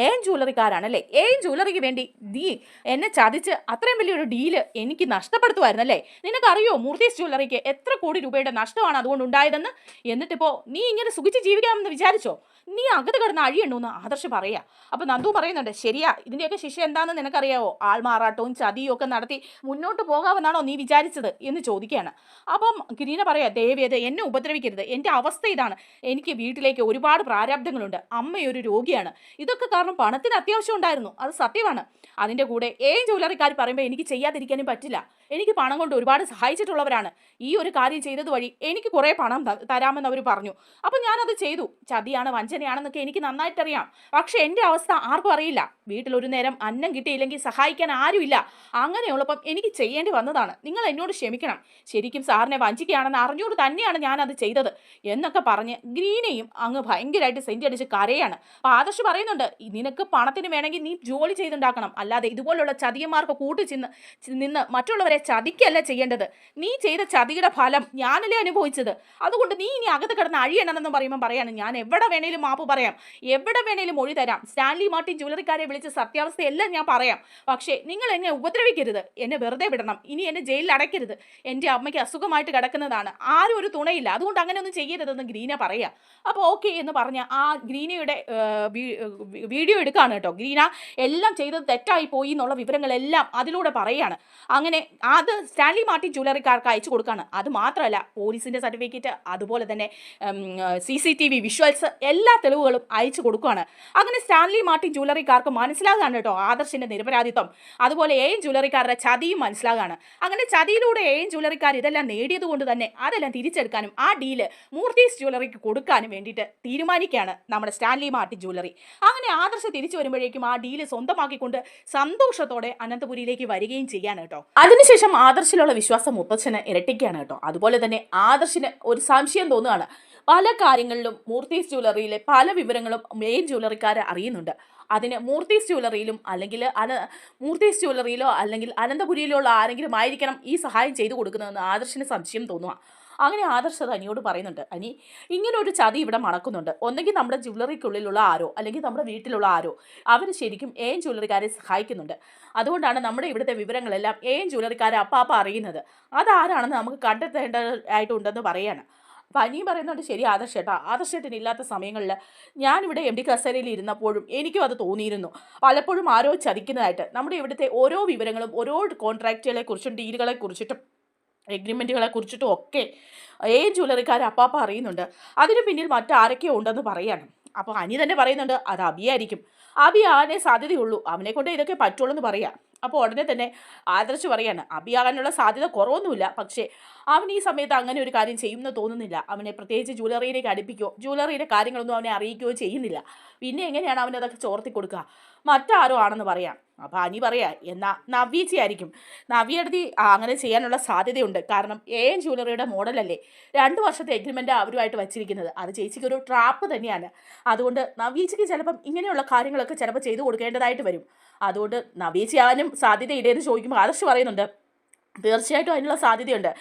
എൻ ജ്വല്ലറിക്കാരാണല്ലേ? എൻ ജ്വല്ലറിക്ക് വേണ്ടി നീ എന്നെ ചതിച്ച് അത്രയും വലിയൊരു ഡീല് എനിക്ക് നഷ്ടപ്പെടുത്തുമായിരുന്നല്ലേ? നിനക്കറിയോ മൂർത്തീസ് ജ്വല്ലറിക്ക് എത്ര കോടി രൂപയുടെ നഷ്ടമാണ് അതുകൊണ്ട് ഉണ്ടായതെന്ന്? എന്നിട്ടിപ്പോൾ നീ ഇങ്ങനെ സുഖിച്ച് ജീവിക്കാമെന്ന് വിചാരിച്ചോ? നീ അകത്ത് കിടന്ന് അഴിയണമെന്ന് ആദർശ് പറയാ. അപ്പോൾ നന്ദു പറയുന്നുണ്ട്, ശരിയാ, ഇതിൻ്റെയൊക്കെ ശിക്ഷ എന്താണെന്ന് നിനക്കറിയാവോ? ആൾമാറാട്ടവും ചതിയും ഒക്കെ നടത്തി മുന്നോട്ട് പോകാമെന്നാണോ നീ വിചാരിച്ചത് എന്ന് ചോദിക്കുകയാണ്. അപ്പം ഗ്രീന പറയാ, ദേവിയത് എന്നെ ഉപദ്രവിക്കരുത്, എൻ്റെ അവസ്ഥ ഇതാണ്, എനിക്ക് വീട്ടിലേക്ക് ഒരുപാട് പ്രാരാബ്ദങ്ങളുണ്ട്, അമ്മയൊരു രോഗിയാണ്, ഇതൊക്കെ കാരണം പണത്തിന് അത്യാവശ്യം ഉണ്ടായിരുന്നു, അത് സത്യമാണ്. അതിൻ്റെ കൂടെ ഏൻ ജ്വല്ലറിക്കാർ പറയുമ്പോൾ എനിക്ക് ചെയ്യാതിരിക്കാനും പറ്റില്ല. എനിക്ക് പണം കൊണ്ട് ഒരുപാട് സഹായിച്ചിട്ടുള്ളവരാണ്. ഈ ഒരു കാര്യം ചെയ്തത് വഴി എനിക്ക് കുറേ പണം തരാമെന്ന് അവർ പറഞ്ഞു. അപ്പോൾ ഞാനത് ചെയ്തു. ചതിയാണ്, വഞ്ചനയാണെന്നൊക്കെ എനിക്ക് നന്നായിട്ടറിയാം. പക്ഷേ എൻ്റെ അവസ്ഥ ആർക്കും അറിയില്ല. വീട്ടിലൊരു നേരം അന്നം കിട്ടിയില്ലെങ്കിൽ സഹായിക്കാൻ ആരുമില്ല. അങ്ങനെയുള്ളപ്പം എനിക്ക് ചെയ്യേണ്ടി വന്നതാണ്. നിങ്ങൾ എന്നോട് ക്ഷമിക്കണം. ശരിക്കും സാറിനെ വഞ്ചിക്കുകയാണെന്ന് അറിഞ്ഞുകൊണ്ട് തന്നെയാണ് ഞാനത് ചെയ്തത് എന്നൊക്കെ പറഞ്ഞ് ഗ്രീനയും അങ്ങ് ഭയങ്കരമായിട്ട് സെൻറ്റി അടിച്ച് കരയാണ്. അപ്പോൾ ആദർശ് പറയുന്നുണ്ട്, നിനക്ക് പണത്തിന് വേണമെങ്കിൽ നീ ജോലി ചെയ്തുണ്ടാക്കണം, അല്ലാതെ ഇതുപോലുള്ള ചതിയന്മാർക്ക് നിന്ന് മറ്റുള്ളവരെ ചതിക്കല്ല ചെയ്യേണ്ടത്. നീ ചെയ്ത ചതിയുടെ ഫലം ഞാനല്ലേ അനുഭവിച്ചത്. അതുകൊണ്ട് നീ ഇനി അകത്ത് കിടന്ന് അഴിയണമെന്ന് പറയുമ്പോൾ പറയാണ്, ഞാൻ എവിടെ വേണേലും മാപ്പ് പറയാം, എവിടെ വേണേലും മൊഴി തരാം, സ്റ്റാൻലി മാർട്ടിൻ ജ്വല്ലറിക്കാരെ വിളിച്ച് സത്യാവസ്ഥയെല്ലാം ഞാൻ പറയാം. പക്ഷേ നിങ്ങൾ എന്നെ ഉപദ്രവിക്കരുത്, എന്നെ വെറുതെ വിടണം, ഇനി എന്നെ ജയിലിൽ അടയ്ക്കരുത്. എൻ്റെ അമ്മയ്ക്ക് അസുഖമായിട്ട് കിടക്കുന്നതാണ്, ആരും ഒരു തുണയില്ല, അതുകൊണ്ട് അങ്ങനെ ഒന്നും ചെയ്യരുതെന്ന് ഗ്രീന പറയാം. അപ്പോൾ ഓക്കെ എന്ന് പറഞ്ഞ ആ ഗ്രീനയുടെ വീഡിയോ എടുക്കുകയാണ് കേട്ടോ. ഗ്രീന എല്ലാം ചെയ്തത് തെറ്റായി പോയി എന്നുള്ള വിവരങ്ങളെല്ലാം അതിലൂടെ പറയുകയാണ്. അങ്ങനെ അത് സ്റ്റാൻലി മാർട്ടിൻ ജ്വല്ലറിക്കാർക്ക് അയച്ചു കൊടുക്കുകയാണ്. അത് മാത്രമല്ല, പോലീസിൻ്റെ സർട്ടിഫിക്കറ്റ്, അതുപോലെ തന്നെ CCTV വിഷ്വൽസ്, എല്ലാ തെളിവുകളും അയച്ചു കൊടുക്കുകയാണ്. അങ്ങനെ സ്റ്റാൻലി മാർട്ടിൻ ജ്വല്ലറിക്കാർക്ക് മനസ്സിലാകാണ് കേട്ടോ ആദർശിൻ്റെ നിരപരാധിത്വം, അതുപോലെ എൻ ജ്വല്ലറിക്കാരുടെ ചതിയും മനസ്സിലാകാണ്. അങ്ങനെ ചതിയിലൂടെ എൻ ജ്വല്ലറിക്കാർ ഇതെല്ലാം നേടിയത് കൊണ്ട് തന്നെ അതെല്ലാം തിരിച്ചെടുക്കാനും ആ ഡീല് മൂർത്തീസ് ജ്വല്ലറിക്ക് കൊടുക്കാനും വേണ്ടിയിട്ട് തീരുമാനിക്കുകയാണ് നമ്മുടെ സ്റ്റാൻലി മാർട്ടിൻ ജ്വല്ലറി. അങ്ങനെ ആദർശ് തിരിച്ചു വരുമ്പോഴേക്കും ആ ഡീല് സ്വന്തമാക്കിക്കൊണ്ട് സന്തോഷത്തോടെ അനന്തപുരിയിലേക്ക് വരികയും ചെയ്യാണ് കേട്ടോ. അതിനുശേഷം ആദർശിലുള്ള വിശ്വാസം മുത്തച്ഛന് ഇരട്ടിക്കുകയാണ് കേട്ടോ. അതുപോലെ തന്നെ ആദർശിന് ഒരു സംശയം തോന്നുകയാണ്. പല കാര്യങ്ങളിലും മൂർത്തീസ് ജ്വല്ലറിയിലെ പല വിവരങ്ങളും മെയിൻ ജ്വല്ലറിക്കാർ അറിയുന്നുണ്ട്. അതിന് മൂർത്തീസ് ജ്വല്ലറിയിലും അല്ലെങ്കിൽ മൂർത്തീസ് ജ്വല്ലറിയിലോ അല്ലെങ്കിൽ അനന്തപുരിയിലോ ഉള്ള ആരെങ്കിലും ആയിരിക്കണം ഈ സഹായം ചെയ്തു കൊടുക്കുന്നതെന്ന് ആദർശിന് സംശയം തോന്നുക. അങ്ങനെ ആദർശ് അത് അനിയോട് പറയുന്നുണ്ട്, അനി ഇങ്ങനെ ഒരു ചതി ഇവിടെ മണക്കുന്നുണ്ട്. ഒന്നെങ്കിൽ നമ്മുടെ ജ്വല്ലറിക്കുള്ളിലുള്ള ആരോ അല്ലെങ്കിൽ നമ്മുടെ വീട്ടിലുള്ള ആരോ അവർ ശരിക്കും ജ്വല്ലറിക്കാരെ സഹായിക്കുന്നുണ്ട്. അതുകൊണ്ടാണ് നമ്മുടെ ഇവിടുത്തെ വിവരങ്ങളെല്ലാം ജ്വല്ലറിക്കാരെ അപ്പാപ്പ അറിയുന്നത്. അതാരാണെന്ന് നമുക്ക് കണ്ടെത്തേണ്ടതായിട്ടുണ്ടെന്ന് പറയാണ്. അപ്പം അനിയും പറയുന്നുണ്ട്, ശരി ആദർശേട്ടാ, ആദർശേട്ടൻ ഇല്ലാത്ത സമയങ്ങളിൽ ഞാനിവിടെ എം ഡി കസേരയിൽ ഇരുന്നപ്പോഴും എനിക്കും അത് തോന്നിയിരുന്നു. പലപ്പോഴും ആരോ ചതിക്കുന്നതായിട്ട്. നമ്മുടെ ഇവിടുത്തെ ഓരോ വിവരങ്ങളും ഓരോ കോൺട്രാക്റ്റുകളെ കുറിച്ചും ഡീലുകളെ കുറിച്ചിട്ടും എഗ്രിമെൻറ്റുകളെ കുറിച്ചിട്ടും ഒക്കെ ജ്വല്ലറിക്കാർ അപ്പാപ്പ അറിയുന്നുണ്ട്. അതിന് പിന്നിൽ മറ്റാരൊക്കെയോ ഉണ്ടെന്ന് പറയാണ്. അപ്പോൾ അനി തന്നെ പറയുന്നുണ്ട്, അത് അബിയായിരിക്കും. അബി ആവാനേ സാധ്യതയുള്ളൂ, അവനെ കൊണ്ട് ഇതൊക്കെ പറ്റുള്ളൂ എന്ന് പറയാം. അപ്പോൾ ഉടനെ തന്നെ ആദർശ് പറയാണ്, അബിയാകാനുള്ള സാധ്യത കുറവൊന്നുമില്ല, പക്ഷേ അവൻ ഈ സമയത്ത് അങ്ങനെ ഒരു കാര്യം ചെയ്യുമെന്ന് തോന്നുന്നില്ല. അവനെ പ്രത്യേകിച്ച് ജ്വല്ലറിയിലേക്ക് അടുപ്പിക്കുകയോ ജ്വല്ലറിയുടെ കാര്യങ്ങളൊന്നും അവനെ അറിയിക്കുകയോ ചെയ്യുന്നില്ല. പിന്നെ എങ്ങനെയാണ് അവനതൊക്കെ ചോർത്തി കൊടുക്കുക? മറ്റാരോ ആണെന്ന് പറയാം. അപ്പോൾ അനി പറയാ, എന്നാൽ നവ്യേച്ചി ആയിരിക്കും. നവ്യടുത്ത് അങ്ങനെ ചെയ്യാനുള്ള സാധ്യതയുണ്ട്. കാരണം ജ്വല്ലറിയുടെ മോഡലല്ലേ, 2 വർഷത്തെ എഗ്രിമെൻ്റ് അവരുമായിട്ട് വച്ചിരിക്കുന്നത്. അത് ചേച്ചിക്ക് ഒരു ട്രാപ്പ് തന്നെയാണ്. അതുകൊണ്ട് നവ്യേച്ചിക്ക് ചിലപ്പം ഇങ്ങനെയുള്ള കാര്യങ്ങളൊക്കെ ചിലപ്പോൾ ചെയ്തു കൊടുക്കേണ്ടതായിട്ട് വരും. അതുകൊണ്ട് നവ്യേച്ചി ആവാനും സാധ്യതയില്ലേന്ന് ചോദിക്കുമ്പോൾ ആദർശ് പറയുന്നുണ്ട്, തീർച്ചയായിട്ടും അതിനുള്ള സാധ്യതയുണ്ട്.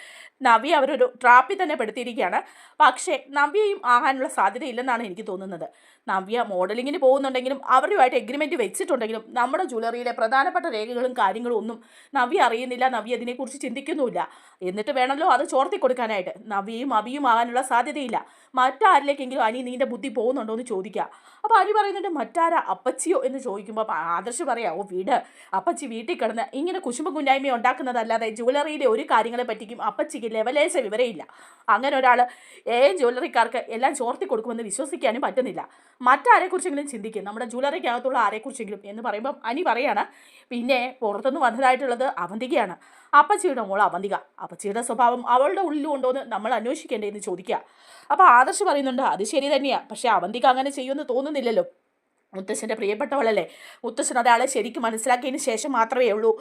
നവ്യ അവരൊരു ട്രാപ്പിൽ തന്നെ പെടുത്തിയിരിക്കുകയാണ്. പക്ഷേ നവ്യയും ആകാനുള്ള സാധ്യതയില്ലെന്നാണ് എനിക്ക് തോന്നുന്നത്. നവ്യ മോഡലിങ്ങിന് പോകുന്നുണ്ടെങ്കിലും അവരുമായിട്ട് എഗ്രിമെൻറ്റ് വെച്ചിട്ടുണ്ടെങ്കിലും നമ്മുടെ ജ്വല്ലറിയിലെ പ്രധാനപ്പെട്ട രേഖകളും കാര്യങ്ങളും ഒന്നും നവ്യ അറിയുന്നില്ല. നവ്യ അതിനെക്കുറിച്ച് ചിന്തിക്കുന്നുമില്ല. എന്നിട്ട് വേണമല്ലോ അത് ചോർത്തി കൊടുക്കാനായിട്ട്. നവ്യയും അബിയും ആകാനുള്ള സാധ്യതയില്ല. മറ്റാരിലേക്കെങ്കിലും അനി നീൻ്റെ ബുദ്ധി പോകുന്നുണ്ടോ എന്ന് ചോദിക്കുക. അപ്പോൾ അനി പറയുന്നുണ്ട്, മറ്റാരാ, അപ്പച്ചിയോ എന്ന് ചോദിക്കുമ്പോൾ ആദർശ് പറയാം, ഓ വീട്, അപ്പച്ചി വീട്ടിൽ കിടന്ന് ഇങ്ങനെ കുശുമ്പ കുഞ്ഞായ്മ ഉണ്ടാക്കുന്നതല്ലാതെ ജ്വല്ലറിയിലെ ഒരു കാര്യങ്ങളെ പറ്റിക്കും അപ്പച്ചിക്ക് ലെവലേശ വിവരമില്ല. അങ്ങനെ ഒരാൾ ജ്വല്ലറിക്കാർക്ക് എല്ലാം ചോർത്തി കൊടുക്കുമെന്ന് വിശ്വസിക്കാനും പറ്റുന്നില്ല. മറ്റാരെക്കുറിച്ചെങ്കിലും ചിന്തിക്കും, നമ്മുടെ ജ്വല്ലറിക്കകത്തുള്ള ആരെക്കുറിച്ചെങ്കിലും എന്ന് പറയുമ്പം അനി പറയാണ്, പിന്നെ പുറത്തുനിന്ന് വന്നതായിട്ടുള്ളത് അവന്തികയാണ്. അപ്പച്ചിയുടെ മോൾ അവന്തിക. അപ്പച്ചിയുടെ സ്വഭാവം അവളുടെ ഉള്ളിലും ഉണ്ടോയെന്ന് നമ്മൾ അന്വേഷിക്കേണ്ടതെന്ന് ചോദിക്കുക. അപ്പോൾ ആദർശ് പറയുന്നുണ്ട്, അത് ശരി തന്നെയാണ്, പക്ഷേ അവന്തിക അങ്ങനെ ചെയ്യുമെന്ന് തോന്നുന്നില്ലല്ലോ. മുത്തശ്ശൻ്റെ പ്രിയപ്പെട്ടവളല്ലേ, മുത്തശ്ശൻ ഒരാളെ ശരിക്കും മനസ്സിലാക്കിയതിന് ശേഷം മാത്രമേ ഉള്ളൂ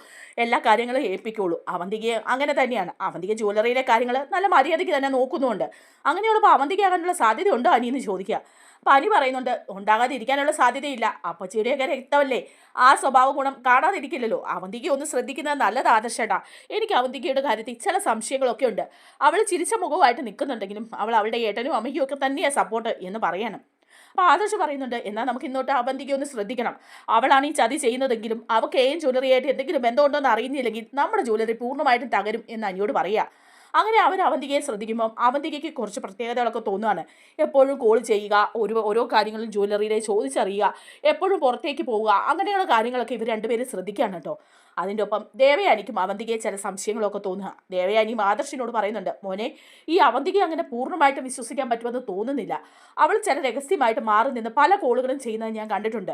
എല്ലാ കാര്യങ്ങളും ഏൽപ്പിക്കുകയുള്ളൂ. അവന്തിക അങ്ങനെ തന്നെയാണ്. അവന്തിക ജ്വല്ലറിയിലെ കാര്യങ്ങൾ നല്ല മര്യാദയ്ക്ക് തന്നെ നോക്കുന്നുണ്ട്. അങ്ങനെയുള്ളപ്പോൾ അവന്തിക ആകാനുള്ള സാധ്യത ഉണ്ടോ അനിയെന്ന് ചോദിക്കുക. അപ്പോൾ അനി പറയുന്നുണ്ട്, ഉണ്ടാകാതിരിക്കാനുള്ള സാധ്യതയില്ല. അപ്പച്ചിയുടെയൊക്കെ രക്തമല്ലേ, ആ സ്വഭാവ ഗുണം കാണാതിരിക്കില്ലല്ലോ. അവന്തിക ഒന്ന് ശ്രദ്ധിക്കുന്നത് നല്ലത് ആദർശേട്ടാ. എനിക്ക് അവന്തികയുടെ കാര്യത്തിൽ ചില സംശയങ്ങളൊക്കെ ഉണ്ട്. അവൾ ചിരിച്ച മുഖമായിട്ട് നിൽക്കുന്നുണ്ടെങ്കിലും അവൾ അവളുടെ ഏട്ടനും അമ്മയ്ക്കും ഒക്കെ തന്നെയാണ് സപ്പോർട്ട് എന്ന് പറയണം. അപ്പോൾ ആദർശ് പറയുന്നുണ്ട്, എന്നാൽ നമുക്ക് ഇന്നോട്ട് അവന്തിക ഒന്ന് ശ്രദ്ധിക്കണം. അവളാണ് ഈ ചതി ചെയ്യുന്നതെങ്കിലും അവൾക്ക് ജ്വല്ലറിയായിട്ട് എന്തെങ്കിലും ബന്ധമുണ്ടോ എന്ന് അറിയുന്നില്ലെങ്കിൽ നമ്മുടെ ജ്വല്ലറി പൂർണ്ണമായിട്ടും തകരും എന്ന് അനിയോട് പറയുക. അങ്ങനെ അവർ അവന്തികയെ ശ്രദ്ധിക്കുമ്പം അവന്തികയ്ക്ക് കുറച്ച് പ്രത്യേകതകളൊക്കെ തോന്നുകയാണ്. എപ്പോഴും കോൾ ചെയ്യുക, ഓരോ കാര്യങ്ങളും ജ്വല്ലറിയിലെ ചോദിച്ചറിയുക, എപ്പോഴും പുറത്തേക്ക് പോവുക, അങ്ങനെയുള്ള കാര്യങ്ങളൊക്കെ ഇവർ രണ്ടുപേരും ശ്രദ്ധിക്കുകയാണ് കേട്ടോ. അതിൻ്റെ ഒപ്പം ദേവയാനിക്കും അവന്തികയെ ചില സംശയങ്ങളൊക്കെ തോന്നുക. ദേവയാനിയും ആദർശിനോട് പറയുന്നുണ്ട്, മോനെ, ഈ അവന്തികയെ അങ്ങനെ പൂർണ്ണമായിട്ടും വിശ്വസിക്കാൻ പറ്റുമെന്ന് തോന്നുന്നില്ല. അവൾ ചില രഹസ്യമായിട്ട് മാറി നിന്ന് പല കോളുകളും ചെയ്യുന്നത് ഞാൻ കണ്ടിട്ടുണ്ട്.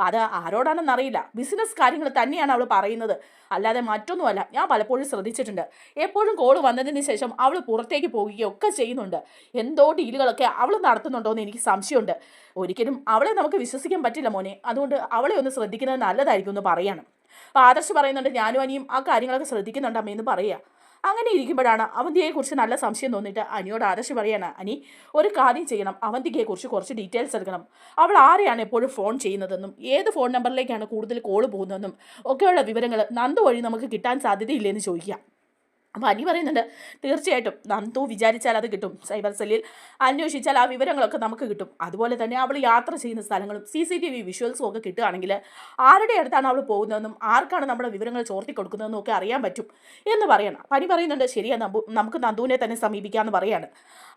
അത് ആരോടാണെന്ന് അറിയില്ല. ബിസിനസ് കാര്യങ്ങൾ തന്നെയാണ് അവൾ പറയുന്നത്, അല്ലാതെ മറ്റൊന്നുമല്ല. ഞാൻ പലപ്പോഴും ശ്രദ്ധിച്ചിട്ടുണ്ട്. എപ്പോഴും കോള് വന്നതിന് ശേഷം അവൾ പുറത്തേക്ക് പോവുകയൊക്കെ ചെയ്യുന്നുണ്ട്. എന്തോ ഡീലുകളൊക്കെ അവൾ നടത്തുന്നുണ്ടോ എന്ന് എനിക്ക് സംശയമുണ്ട്. ഒരിക്കലും അവളെ നമുക്ക് വിശ്വസിക്കാൻ പറ്റില്ല മോനെ. അതുകൊണ്ട് അവളെ ഒന്ന് ശ്രദ്ധിക്കുന്നത് നല്ലതായിരിക്കും എന്ന് പറയണം. അപ്പോൾ ആദർശ് പറയുന്നുണ്ട്, ഞാനും അനിയും ആ കാര്യങ്ങളൊക്കെ ശ്രദ്ധിക്കുന്നുണ്ട് അമ്മയെന്ന് പറയുക. അങ്ങനെ ഇരിക്കുമ്പോഴാണ് അവന്തികയെക്കുറിച്ച് നല്ല സംശയം തോന്നിയിട്ട് അനിയോട് ആദർശ് പറയാണ്, അനി ഒരു കാര്യം ചെയ്യണം, അവന്തികയെക്കുറിച്ച് കുറച്ച് ഡീറ്റെയിൽസ് എടുക്കണം. അവൾ ആരെയാണ് എപ്പോഴും ഫോൺ ചെയ്യുന്നതെന്നും ഏത് ഫോൺ നമ്പറിലേക്കാണ് കൂടുതൽ കോള് പോകുന്നതെന്നും ഒക്കെയുള്ള വിവരങ്ങൾ നന്ദു വഴി നമുക്ക് കിട്ടാൻ സാധ്യതയില്ലെന്ന് ചോദിക്കുക. അപ്പോൾ അനി പറയുന്നുണ്ട്, തീർച്ചയായിട്ടും നന്ദു വിചാരിച്ചാൽ അത് കിട്ടും. സൈബർ സെല്ലിൽ അന്വേഷിച്ചാൽ ആ വിവരങ്ങളൊക്കെ നമുക്ക് കിട്ടും. അതുപോലെ തന്നെ അവൾ യാത്ര ചെയ്യുന്ന സ്ഥലങ്ങളും CCTV വിഷ്വൽസും ഒക്കെ കിട്ടുകയാണെങ്കിൽ ആരുടെ അടുത്താണ് അവൾ പോകുന്നതെന്നും ആർക്കാണ് നമ്മുടെ വിവരങ്ങൾ ചോർത്തി കൊടുക്കുന്നതെന്നും ഒക്കെ അറിയാൻ പറ്റും എന്ന് പറയണം. അനി പറയുന്നുണ്ട്, ശരിയാ നമുക്ക് നന്ദുവിനെ തന്നെ സമീപിക്കാമെന്ന് പറയാണ്.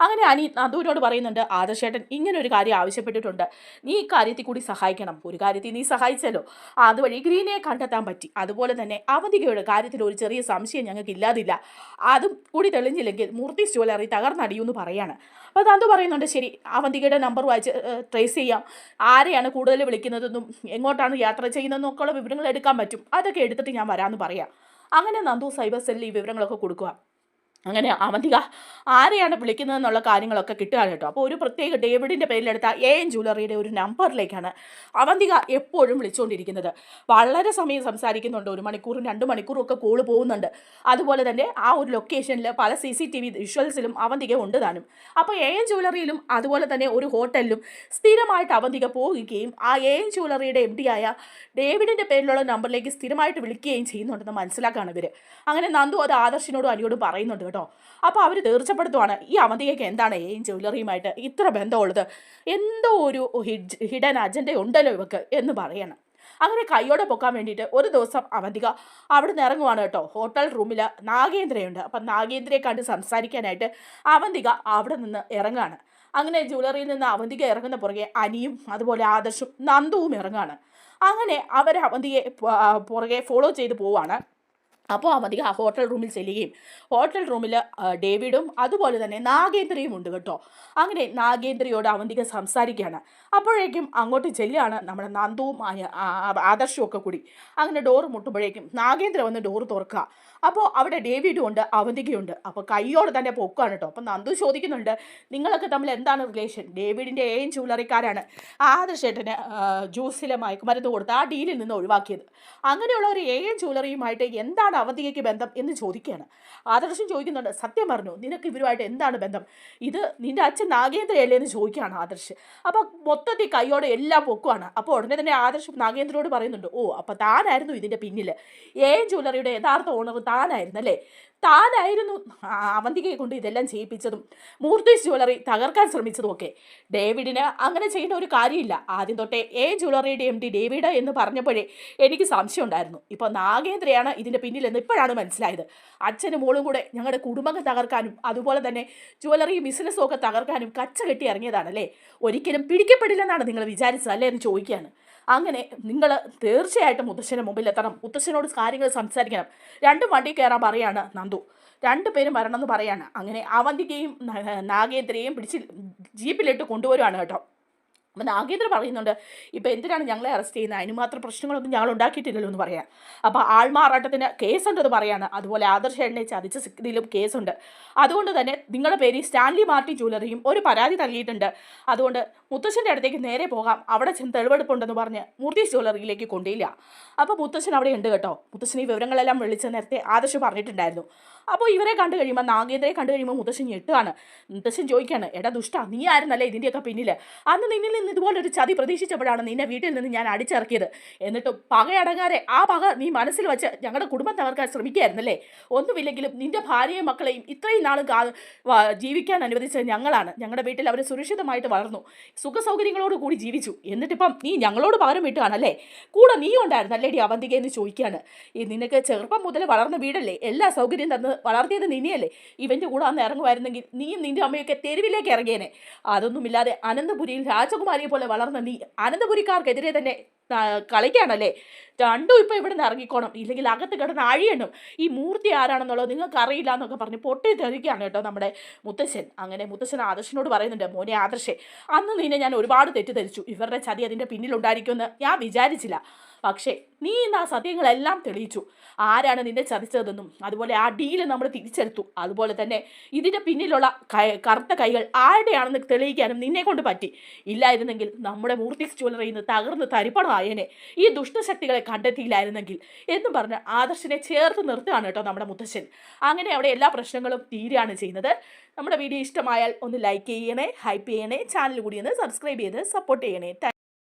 അങ്ങനെ അനി നന്ദുവിനോട് പറയുന്നുണ്ട്, ആദർശേട്ടൻ ഇങ്ങനെ ഒരു കാര്യം ആവശ്യപ്പെട്ടിട്ടുണ്ട്, നീ ഈ കാര്യത്തിൽ കൂടി സഹായിക്കണം. ഒരു കാര്യത്തിൽ നീ സഹായിച്ചല്ലോ, അതുവഴി ഗ്രീനയെ കണ്ടെത്താൻ പറ്റി. അതുപോലെ തന്നെ അവന്തികയുടെ കാര്യത്തിൽ ഒരു ചെറിയ സംശയം ഞങ്ങൾക്ക് ഇല്ലാതില്ല, അതും കൂടി തെളിഞ്ഞില്ലെങ്കിൽ മൂർത്തീസ് ജ്വല്ലറി തകർന്നടിയുമെന്ന് പറയാണ്. അപ്പോൾ നന്ദു പറയുന്നുണ്ട്, ശരി, അവന്തികയുടെ നമ്പർ വായിച്ച് ട്രേസ് ചെയ്യാം, ആരെയാണ് കൂടുതൽ വിളിക്കുന്നതെന്നും എങ്ങോട്ടാണ് യാത്ര ചെയ്യുന്നതെന്നും ഒക്കെയുള്ള വിവരങ്ങൾ എടുക്കാൻ പറ്റും. അതൊക്കെ എടുത്തിട്ട് ഞാൻ വരാമെന്ന് പറയാം. അങ്ങനെ നന്ദു സൈബർ സെല്ലിൽ ഈ വിവരങ്ങളൊക്കെ കൊടുക്കുക. അങ്ങനെ അവന്തിക ആരെയാണ് വിളിക്കുന്നതെന്നുള്ള കാര്യങ്ങളൊക്കെ കിട്ടുകയാണ് കേട്ടോ. അപ്പോൾ ഒരു പ്രത്യേക ഡേവിഡിൻ്റെ പേരിലെടുത്ത ജ്വല്ലറിയുടെ ഒരു നമ്പറിലേക്കാണ് അവന്തിക എപ്പോഴും വിളിച്ചുകൊണ്ടിരിക്കുന്നത്. വളരെ സമയം സംസാരിക്കുന്നുണ്ട്, 1 മണിക്കൂറും 2 മണിക്കൂറും ഒക്കെ കോള് പോകുന്നുണ്ട്. അതുപോലെ തന്നെ ആ ഒരു ലൊക്കേഷനിൽ പല CCTV വിഷ്വൽസിലും അവന്തിക ഉണ്ട് താനും. അപ്പോൾ ജ്വല്ലറിയിലും അതുപോലെ തന്നെ ഒരു ഹോട്ടലിലും സ്ഥിരമായിട്ട് അവന്തിക പോവുകയും ആ ജ്വല്ലറിയുടെ MD ആയ ഡേവിഡിൻ്റെ പേരിലുള്ള നമ്പറിലേക്ക് സ്ഥിരമായിട്ട് വിളിക്കുകയും ചെയ്യുന്നുണ്ടെന്ന് മനസ്സിലാക്കുകയാണ് ഇവർ. അങ്ങനെ നന്ദു അത് ആദർശിനോടും അനിയോടും പറയുന്നുണ്ട് കേട്ടോ. കേട്ടോ. അപ്പോൾ അവർ തീർച്ചപ്പെടുത്തുവാണ് ഈ അവന്തികയ്ക്ക് എന്താണ് ജ്വല്ലറിയുമായിട്ട് ഇത്ര ബന്ധമുള്ളത്, എന്തോ ഒരു ഹിഡൻ അജണ്ട ഉണ്ടല്ലോ ഇവക്ക് എന്ന് പറയണം. അങ്ങനെ കൈയോടെ പൊക്കാൻ വേണ്ടിയിട്ട് ഒരു ദിവസം അവന്തിക അവിടെ നിന്ന് ഇറങ്ങുവാണ് കേട്ടോ. ഹോട്ടൽ റൂമിൽ നാഗേന്ദ്രയുണ്ട്. അപ്പം നാഗേന്ദ്രയെ കണ്ട് സംസാരിക്കാനായിട്ട് അവന്തിക അവിടെ നിന്ന് ഇറങ്ങാണ്. അങ്ങനെ ജ്വല്ലറിയിൽ നിന്ന് അവന്തിക ഇറങ്ങുന്ന പുറകെ അനിയും അതുപോലെ ആദർശും നന്ദുവും ഇറങ്ങാണ്. അങ്ങനെ അവർ അവന്തികയെ പുറകെ ഫോളോ ചെയ്ത് പോവാണ്. അപ്പോൾ അവന്തിക ഹോട്ടൽ റൂമിൽ ചെല്ലുകയും ഹോട്ടൽ റൂമിൽ ഡേവിഡും അതുപോലെ തന്നെ നാഗേന്ദ്രയും ഉണ്ട് കേട്ടോ. അങ്ങനെ നാഗേന്ദ്രയോട് അവന്തിക സംസാരിക്കുകയാണ്. അപ്പോഴേക്കും അങ്ങോട്ട് ചെല്ലുകയാണ് നമ്മുടെ നന്ദുവും ആദർശവും ഒക്കെ കൂടി. അങ്ങനെ ഡോറ് മുട്ടുമ്പോഴേക്കും നാഗേന്ദ്ര വന്ന് ഡോറ് തുറക്കുക. അപ്പോൾ അവിടെ ഡേവിഡും ഉണ്ട് അവന്തികയുണ്ട്. അപ്പോൾ കൈയോട് തന്നെ പൊക്കുകയാണ് കേട്ടോ. അപ്പം നന്ദു ചോദിക്കുന്നുണ്ട്, നിങ്ങളൊക്കെ തമ്മിൽ എന്താണ് റിലേഷൻ? ഡേവിഡിൻ്റെ ജ്വല്ലറിക്കാരാണ് ആദർശേട്ടന് ജ്യൂസിലെ മയക്കുമരുന്ന് കൊടുത്ത് ആ ഡീലിൽ നിന്ന് ഒഴിവാക്കിയത്. അങ്ങനെയുള്ള ഒരു ജ്വല്ലറിയുമായിട്ട് എന്താണ് അവന്തികയ്ക്ക് ബന്ധം എന്ന് ചോദിക്കുകയാണ്. ആദർശം ചോദിക്കുന്നുണ്ട്, സത്യം പറഞ്ഞു, നിനക്ക് ഇവരുമായിട്ട് എന്താണ് ബന്ധം? ഇത് നിന്റെ അച്ഛൻ നാഗേന്ദ്രയല്ലേ എന്ന് ചോദിക്കുകയാണ് ആദർശ്. അപ്പോൾ മൊത്തത്തിൽ കൈയോടെ എല്ലാം പൊക്കുവാണ്. അപ്പോൾ ഉടനെ തന്നെ ആദർശ് നാഗേന്ദ്രയോട് പറയുന്നുണ്ട്, ഓ അപ്പോൾ താനായിരുന്നു ഇതിൻ്റെ പിന്നിൽ, ജ്വല്ലറിയുടെ യഥാർത്ഥ ഓണർ താനായിരുന്നു അല്ലേ? താനായിരുന്നു അവന്തികയെ കൊണ്ട് ഇതെല്ലാം ചെയ്യിപ്പിച്ചതും മൂർത്തീസ് ജ്വല്ലറി തകർക്കാൻ ശ്രമിച്ചതും ഒക്കെ. ഡേവിഡിന് അങ്ങനെ ചെയ്യുന്ന ഒരു കാര്യമില്ല. ആദ്യം തൊട്ടേ ജ്വല്ലറിയുടെ MD ഡേവിഡ് എന്ന് പറഞ്ഞപ്പോഴേ എനിക്ക് സംശയം ഉണ്ടായിരുന്നു. ഇപ്പോൾ നാഗേന്ദ്രയാണ് ഇതിൻ്റെ പിന്നിലെന്ന് ഇപ്പോഴാണ് മനസ്സിലായത്. അച്ഛനും മോളും കൂടെ ഞങ്ങളുടെ കുടുംബം തകർക്കാനും അതുപോലെ തന്നെ ജ്വല്ലറി ബിസിനസ്സും ഒക്കെ തകർക്കാനും കച്ച കെട്ടി ഇറങ്ങിയതാണല്ലേ? ഒരിക്കലും പിടിക്കപ്പെടില്ലെന്നാണ് നിങ്ങൾ വിചാരിച്ചത് അല്ലേ എന്ന് ചോദിക്കുകയാണ്. അങ്ങനെ നിങ്ങൾ തീർച്ചയായിട്ടും മുത്തശ്ശൻ്റെ മുമ്പിൽ എത്തണം, മുത്തശ്ശനോട് കാര്യങ്ങൾ സംസാരിക്കണം. രണ്ടും വണ്ടി കയറാൻ പറയാണ് നന്ദു. രണ്ടുപേരും വരണമെന്ന് പറയാണ്. അങ്ങനെ അവന്തികയും നാഗേന്ദ്രയും പിടിച്ച് ജീപ്പിലിട്ട് കൊണ്ടുവരുവാണ് കേട്ടോ. അപ്പം നാഗേന്ദ്ര പറയുന്നുണ്ട്, ഇപ്പോൾ എന്തിനാണ് ഞങ്ങളെ അറസ്റ്റ് ചെയ്യുന്നത്? അതിന് മാത്രം പ്രശ്നങ്ങളൊന്നും ഞങ്ങൾ ഉണ്ടാക്കിയിട്ടില്ലല്ലോ എന്ന് പറയാം. അപ്പോൾ ആൾമാറാട്ടത്തിന് കേസുണ്ടെന്ന് പറയാണ്. അതുപോലെ ആദർശേട്ടനെ ചതിച്ച സ്ഥിതിയിലും കേസുണ്ട്. അതുകൊണ്ട് തന്നെ നിങ്ങളുടെ പേരിൽ സ്റ്റാൻലി മാർട്ടിൻ ജ്വല്ലറിയും ഒരു പരാതി നൽകിയിട്ടുണ്ട്. അതുകൊണ്ട് മുത്തശ്ശൻ്റെ അടുത്തേക്ക് നേരെ പോകാം, അവിടെ ചെന്ന് തെളിവെടുപ്പുണ്ടെന്ന് പറഞ്ഞ് മൂർത്തീസ് ജ്വല്ലറിയിലേക്ക് കൊണ്ടില്ല. അപ്പോൾ മുത്തശ്ശൻ അവിടെ ഉണ്ട് കേട്ടോ. മുത്തശ്ശൻ ഈ വിവരങ്ങളെല്ലാം വിളിച്ച് നേരത്തെ ആദർശ് പറഞ്ഞിട്ടുണ്ടായിരുന്നു. അപ്പോൾ ഇവരെ കണ്ടു കഴിയുമ്പോൾ, നാഗേന്ദ്രയെ കണ്ടു കഴിയുമ്പോൾ മുത്തശ്ശൻ ഞെട്ടുകയാണ്. മുത്തശ്ശൻ ചോദിക്കുകയാണ്, എടാ ദുഷ്ട, നീ ആയിരുന്നല്ലേ ഇതിൻ്റെയൊക്കെ പിന്നിൽ? അന്ന് നിന്നിൽ നിന്ന് ഇതുപോലൊരു ചതി പ്രതീക്ഷിച്ചപ്പോഴാണ് നിന്നെ വീട്ടിൽ നിന്ന് ഞാൻ അടിച്ചിറക്കിയത്. എന്നിട്ട് പകയടങ്ങാതെ ആ പക നീ മനസ്സിൽ വെച്ച് ഞങ്ങളുടെ കുടുംബം തകർക്കാൻ ശ്രമിക്കുകയായിരുന്നല്ലേ? ഒന്നുമില്ലെങ്കിലും നിന്റെ ഭാര്യയും മക്കളെയും ഇത്രയും നാളും ജീവിക്കാൻ അനുവദിച്ചത് ഞങ്ങളാണ്. ഞങ്ങളുടെ വീട്ടിൽ അവർ സുരക്ഷിതമായിട്ട് വളർന്നു, സുഖസൗകര്യങ്ങളോട് കൂടി ജീവിച്ചു. എന്നിട്ടിപ്പം നീ ഞങ്ങളോട് പകരം വീട്ടുകയാണല്ലേ? കൂടെ നീ ഉണ്ടായിരുന്നല്ലേടി അവന്തിക എന്ന് ചോദിക്കുകയാണ്. ഈ നിനക്ക് ചെറുപ്പം മുതൽ വളർന്ന വീടല്ലേ, എല്ലാ സൗകര്യം തന്ന് വളർത്തിയത് നിന്നെയല്ലേ? ഇവൻ്റെ കൂടെ അന്ന് ഇറങ്ങുമായിരുന്നെങ്കിൽ നീയും നിൻ്റെ അമ്മയൊക്കെ തെരുവിലേക്ക് ഇറങ്ങിയേനെ. അതൊന്നുമില്ലാതെ അനന്തപുരിയിൽ രാജകുമാരിയെ പോലെ വളർന്ന നീ അനന്തപുരിക്കാർക്കെതിരെ തന്നെ കളിക്കുകയാണല്ലേ? രണ്ടും ഇപ്പോൾ ഇവിടെ നിന്ന് ഇറങ്ങിക്കോണം, ഇല്ലെങ്കിൽ അകത്ത് കിടന്ന് അഴിയണം. ഈ മൂർത്തി ആരാണെന്നുള്ളത് നിങ്ങൾക്ക് അറിയില്ല എന്നൊക്കെ പറഞ്ഞ് പൊട്ടിത്തെറിക്കുകയാണ് കേട്ടോ നമ്മുടെ മുത്തശ്ശൻ. അങ്ങനെ മുത്തശ്ശൻ ആദർശനോട് പറയുന്നുണ്ട്, മോനെ ആദർശേ, അന്ന് നിന്നെ ഞാൻ ഒരുപാട് തെറ്റിദ്ധരിച്ചു. ഇവരുടെ ചതി അതിൻ്റെ പിന്നിലുണ്ടായിരിക്കുമെന്ന് ഞാൻ വിചാരിച്ചില്ല. പക്ഷേ നീ ഇന്ന് ആ സത്യങ്ങളെല്ലാം തെളിയിച്ചു. ആരാണ് നിന്നെ ചതിച്ചതെന്നും അതുപോലെ ആ ഡീല് നമ്മൾ തിരിച്ചെടുത്തു. അതുപോലെ തന്നെ ഇതിൻ്റെ പിന്നിലുള്ള കറുത്ത കൈകൾ ആരുടെയാണെന്ന് തെളിയിക്കാനും നിന്നെ കൊണ്ട് പറ്റി. ഇല്ലായിരുന്നെങ്കിൽ നമ്മുടെ മൂർത്തീസ് ജ്വല്ലറിയിൽ നിന്ന് തകർന്ന് തരിപ്പണമായേനെ, ഈ ദുഷ്ടശക്തികളെ കണ്ടെത്തിയില്ലായിരുന്നെങ്കിൽ എന്ന് പറഞ്ഞ് ആദർശിനെ ചേർത്ത് നിർത്തുകയാണ് കേട്ടോ നമ്മുടെ മുത്തശ്ശൻ. അങ്ങനെ അവിടെ എല്ലാ പ്രശ്നങ്ങളും തീരുകയാണ് ചെയ്യുന്നത്. നമ്മുടെ വീഡിയോ ഇഷ്ടമായാൽ ഒന്ന് ലൈക്ക് ചെയ്യണേ, ഹൈപ്പ് ചെയ്യണേ, ചാനൽ കൂടി ഒന്ന് സബ്സ്ക്രൈബ് ചെയ്ത് സപ്പോർട്ട് ചെയ്യണേ.